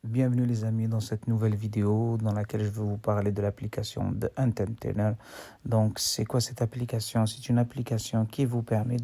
Bienvenue les amis dans cette nouvelle vidéo dans laquelle je vais vous parler de l'application de Entertainer. Donc c'est quoi cette application? C'est une application qui vous permet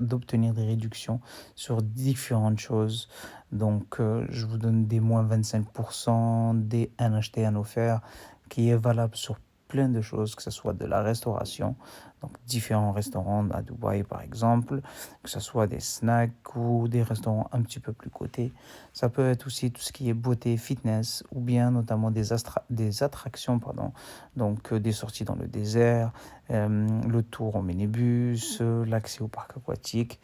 d'obtenir des réductions sur différentes choses. Donc je vous donne des moins 25%, des un acheté un offert qui est valable sur plein de choses, que ce soit de la restauration, donc différents restaurants à Dubaï par exemple, que ce soit des snacks ou des restaurants un petit peu plus cotés. Ça peut être aussi tout ce qui est beauté, fitness, ou bien notamment des attractions, pardon. Donc des sorties dans le désert, le tour en minibus, l'accès au parc aquatique.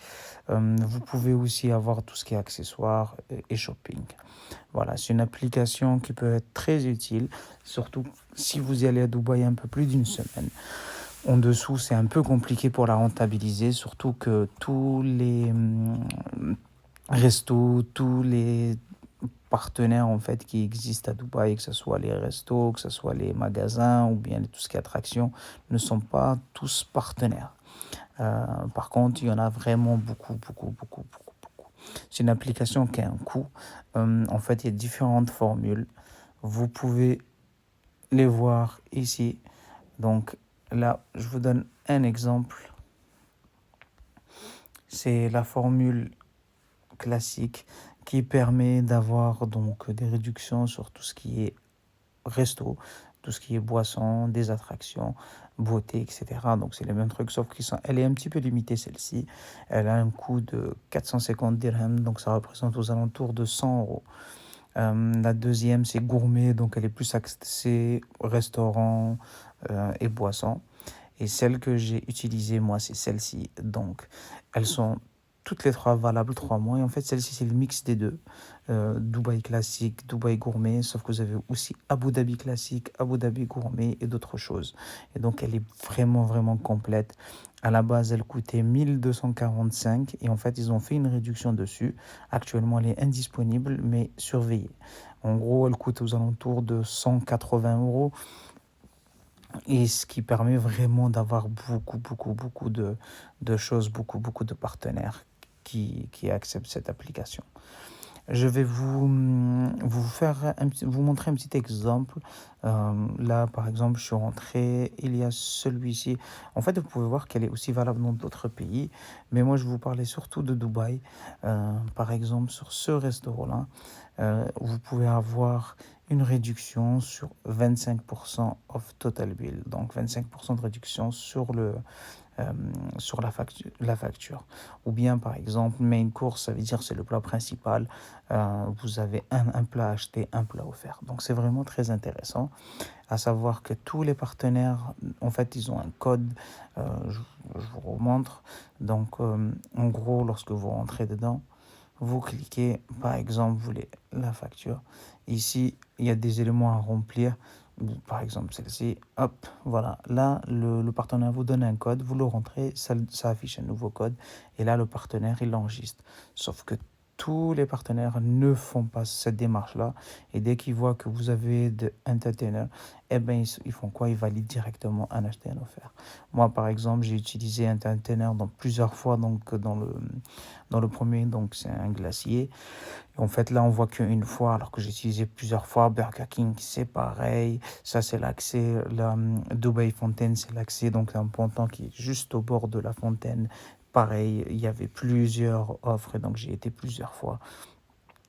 Vous pouvez aussi avoir tout ce qui est accessoires et shopping. Voilà, c'est une application qui peut être très utile, surtout si vous y allez à Dubaï un peu plus d'une semaine. En dessous, c'est un peu compliqué pour la rentabiliser, surtout que tous les restos, tous les partenaires en fait qui existent à Dubaï, que ce soit les restos, que ce soit les magasins ou bien tout ce qui est attraction, ne sont pas tous partenaires. Par contre, il y en a vraiment beaucoup, beaucoup, beaucoup, beaucoup, beaucoup. C'est une application qui a un coût. En fait, il y a différentes formules. Vous pouvez les voir ici. Donc là, je vous donne un exemple. C'est la formule classique qui permet d'avoir donc des réductions sur tout ce qui est resto, tout ce qui est boisson, des attractions, beauté, etc. Donc c'est les mêmes trucs, sauf qu'elle est un petit peu limitée celle-ci. Elle a un coût de 450 dirhams, donc ça représente aux alentours de 100 euros. La deuxième, c'est gourmet, donc elle est plus axée restaurant et boisson. Et celle que j'ai utilisée, moi, c'est celle-ci. Donc, elles sont toutes les trois valables 3 mois. Et en fait, celle-ci, c'est le mix des deux. Dubaï classique, Dubaï gourmet, sauf que vous avez aussi Abu Dhabi classique, Abu Dhabi gourmet et d'autres choses. Et donc, elle est vraiment, vraiment complète. À la base, elle coûtait 1245 et en fait, ils ont fait une réduction dessus. Actuellement, elle est indisponible, mais surveillée. En gros, elle coûte aux alentours de 180 euros. Et ce qui permet vraiment d'avoir beaucoup, beaucoup, beaucoup de choses, beaucoup, beaucoup de partenaires qui acceptent cette application. Je vais vous montrer un petit exemple. Là, par exemple, je suis rentré, il y a celui-ci. En fait, vous pouvez voir qu'elle est aussi valable dans d'autres pays, mais moi, je vous parlais surtout de Dubaï. Par exemple, sur ce restaurant-là, vous pouvez avoir une réduction sur 25% off total bill, donc 25% de réduction euh, sur la facture. Ou bien, par exemple, main course, ça veut dire c'est le plat principal. Vous avez un plat acheté, un plat offert. Donc, c'est vraiment très intéressant. À savoir que tous les partenaires, en fait, ils ont un code. euh, je, je vous remontre. Donc, en gros, lorsque vous rentrez dedans, vous cliquez, par exemple, vous voulez la facture. Ici, il y a des éléments à remplir. Par exemple, celle-ci, hop, voilà. Là, le partenaire vous donne un code, vous le rentrez, ça affiche un nouveau code. Et là, le partenaire, il l'enregistre. Sauf que tous les partenaires ne font pas cette démarche-là. Et dès qu'ils voient que vous avez de entertainer, eh ben, ils font quoi? Ils valident directement un acheté, un offert. Moi, par exemple, j'ai utilisé entertainer dans plusieurs fois, donc dans le premier, donc c'est un glacier. En fait, là, on voit qu'une fois, alors que j'ai utilisé plusieurs fois. Burger King, c'est pareil. Ça, c'est l'accès. La Dubai Fontaine, c'est l'accès. Donc, un ponton qui est juste au bord de la fontaine. Pareil, il y avait plusieurs offres, et donc j'ai été plusieurs fois.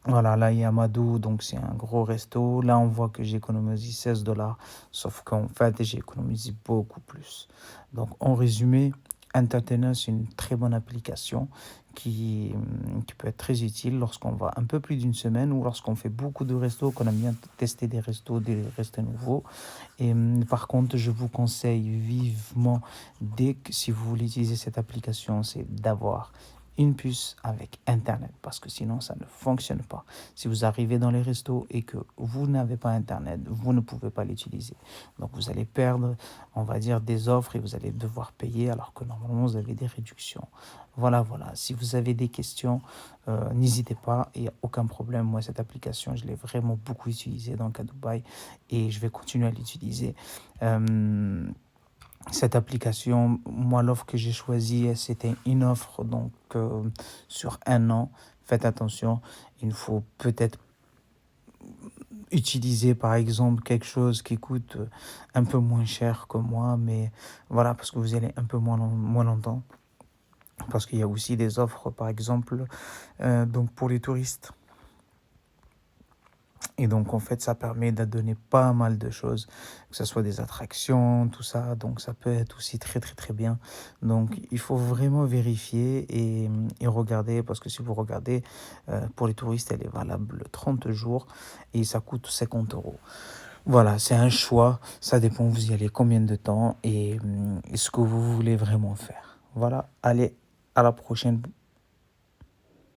Voilà, là, il y a Madou, donc c'est un gros resto. Là, on voit que j'ai économisé 16 dollars, sauf qu'en fait, j'ai économisé beaucoup plus. Donc, en résumé, Entertainer, c'est une très bonne application qui peut être très utile lorsqu'on va un peu plus d'une semaine ou lorsqu'on fait beaucoup de restos, qu'on aime bien tester des restos nouveaux. Et par contre, je vous conseille vivement, dès que si vous voulez utiliser cette application, c'est d'avoir une puce avec Internet, parce que sinon ça ne fonctionne pas. Si vous arrivez dans les restos et que vous n'avez pas Internet, vous ne pouvez pas l'utiliser. Donc vous allez perdre, on va dire, des offres et vous allez devoir payer alors que normalement vous avez des réductions. Voilà, voilà. Si vous avez des questions, n'hésitez pas, il n'y a aucun problème. Moi, cette application, je l'ai vraiment beaucoup utilisée dans le cas Dubaï et je vais continuer à l'utiliser. Euh, Cette application, moi, l'offre que j'ai choisie, c'était une offre donc sur un an. Faites attention, il ne faut peut-être utiliser par exemple quelque chose qui coûte un peu moins cher que moi, mais voilà, parce que vous allez un peu moins longtemps. Parce qu'il y a aussi des offres, par exemple, donc pour les touristes. Et donc, en fait, ça permet de donner pas mal de choses, que ce soit des attractions, tout ça. Donc, ça peut être aussi très, très, très bien. Donc, il faut vraiment vérifier et regarder, parce que si vous regardez, pour les touristes, elle est valable 30 jours et ça coûte 50 euros. Voilà, c'est un choix. Ça dépend, vous y allez combien de temps et ce que vous voulez vraiment faire. Voilà, allez, à la prochaine.